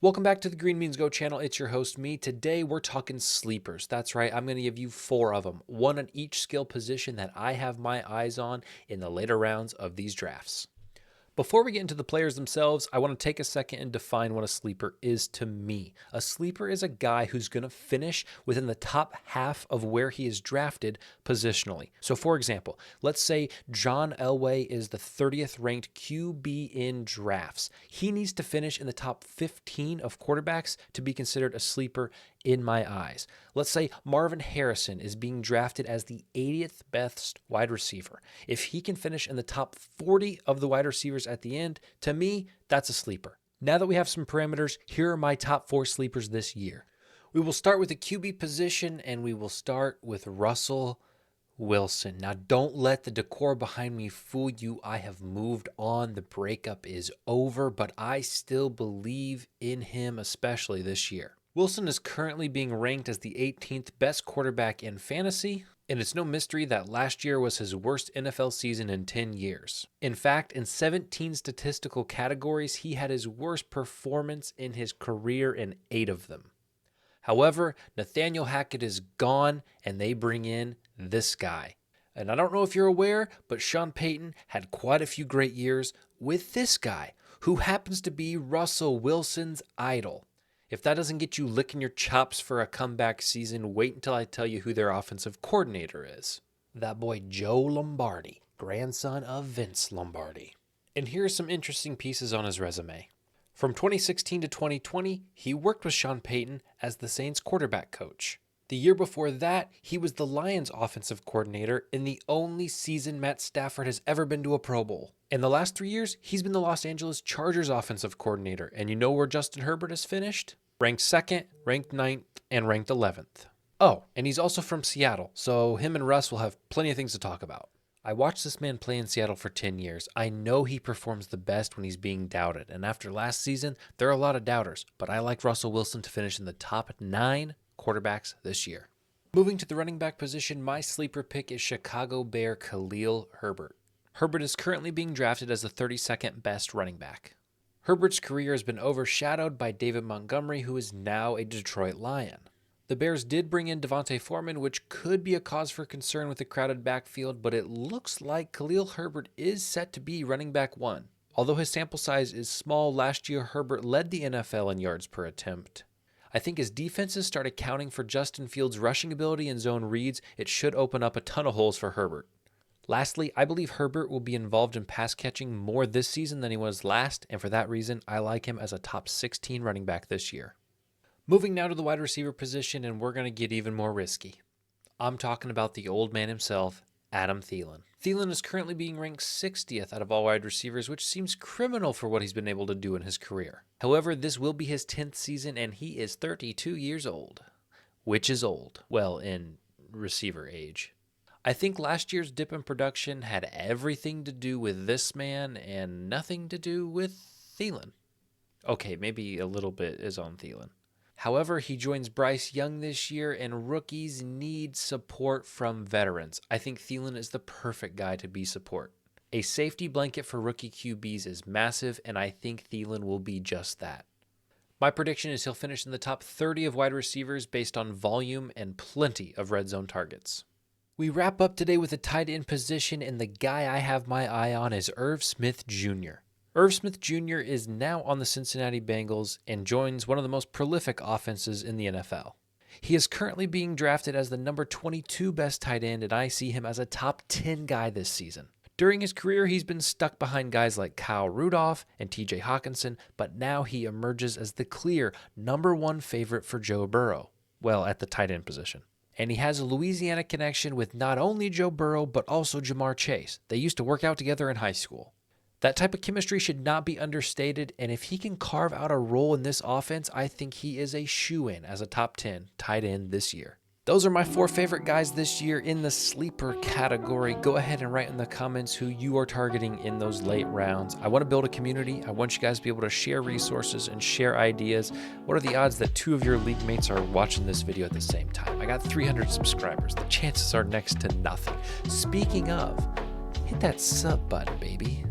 Welcome back to the Green Beans Go channel. It's your host, me. Today we're talking sleepers. That's right, I'm going to give you 4 of them, one on each skill position that I have my eyes on in the later rounds of these drafts. Before we get into the players themselves, I want to take a second and define what a sleeper is to me. A sleeper is a guy who's going to finish within the top half of where he is drafted positionally. So for example, let's say John Elway is the 30th ranked QB in drafts. He needs to finish in the top 15 of quarterbacks to be considered a sleeper in my eyes. Let's say Marvin Harrison is being drafted as the 80th best wide receiver. If he can finish in the top 40 of the wide receivers at the end, to me, that's a sleeper. Now that we have some parameters, here are my top 4 sleepers this year. We will start with the QB position, and we will start with Russell Wilson. Now, don't let the decor behind me fool you. I have moved on. The breakup is over, but I still believe in him, especially this year. Wilson is currently being ranked as the 18th best quarterback in fantasy, and it's no mystery that last year was his worst NFL season in 10 years. In fact, in 17 statistical categories, he had his worst performance in his career in 8 of them. However, Nathaniel Hackett is gone, and they bring in this guy. And I don't know if you're aware, but Sean Payton had quite a few great years with this guy, who happens to be Russell Wilson's idol. If that doesn't get you licking your chops for a comeback season, wait until I tell you who their offensive coordinator is. That boy Joe Lombardi, grandson of Vince Lombardi. And here are some interesting pieces on his resume. From 2016 to 2020, he worked with Sean Payton as the Saints quarterback coach. The year before that, he was the Lions offensive coordinator in the only season Matt Stafford has ever been to a Pro Bowl. In the last 3 years, he's been the Los Angeles Chargers offensive coordinator. And you know where Justin Herbert has finished? Ranked 2nd, ranked 9th, and ranked 11th. Oh, and he's also from Seattle, so him and Russ will have plenty of things to talk about. I watched this man play in Seattle for 10 years. I know he performs the best when he's being doubted. And after last season, there are a lot of doubters. But I like Russell Wilson to finish in the top 9 quarterbacks this year. Moving to the running back position, my sleeper pick is Chicago Bear Khalil Herbert. Herbert is currently being drafted as the 32nd best running back. Herbert's career has been overshadowed by David Montgomery, who is now a Detroit Lion. The Bears did bring in Devontae Foreman, which could be a cause for concern with the crowded backfield, but it looks like Khalil Herbert is set to be running back 1. Although his sample size is small, last year Herbert led the NFL in yards per attempt. I think as defenses start accounting for Justin Fields' rushing ability and zone reads, it should open up a ton of holes for Herbert. Lastly, I believe Herbert will be involved in pass catching more this season than he was last, and for that reason, I like him as a top 16 running back this year. Moving now to the wide receiver position, and we're going to get even more risky. I'm talking about the old man himself, Adam Thielen. Thielen is currently being ranked 60th out of all wide receivers, which seems criminal for what he's been able to do in his career. However, this will be his 10th season, and he is 32 years old, which is old, well, in receiver age. I think last year's dip in production had everything to do with this man and nothing to do with Thielen. Okay, maybe a little bit is on Thielen. However, he joins Bryce Young this year, and rookies need support from veterans. I think Thielen is the perfect guy to be support. A safety blanket for rookie QBs is massive, and I think Thielen will be just that. My prediction is he'll finish in the top 30 of wide receivers based on volume and plenty of red zone targets. We wrap up today with a tight end position, and the guy I have my eye on is Irv Smith Jr. Irv Smith Jr. is now on the Cincinnati Bengals and joins one of the most prolific offenses in the NFL. He is currently being drafted as the number 22 best tight end, and I see him as a top 10 guy this season. During his career, he's been stuck behind guys like Kyle Rudolph and TJ Hawkinson, but now he emerges as the clear number 1 favorite for Joe Burrow, well, at the tight end position. And he has a Louisiana connection with not only Joe Burrow, but also Jamar Chase. They used to work out together in high school. That type of chemistry should not be understated, and if he can carve out a role in this offense, I think he is a shoo-in as a top 10 tight end this year. Those are my 4 favorite guys this year in the sleeper category. Go ahead and write in the comments who you are targeting in those late rounds. I want to build a community. I want you guys to be able to share resources and share ideas. What are the odds that 2 of your league mates are watching this video at the same time? I got 300 subscribers. The chances are next to nothing. Speaking of, hit that sub button, baby.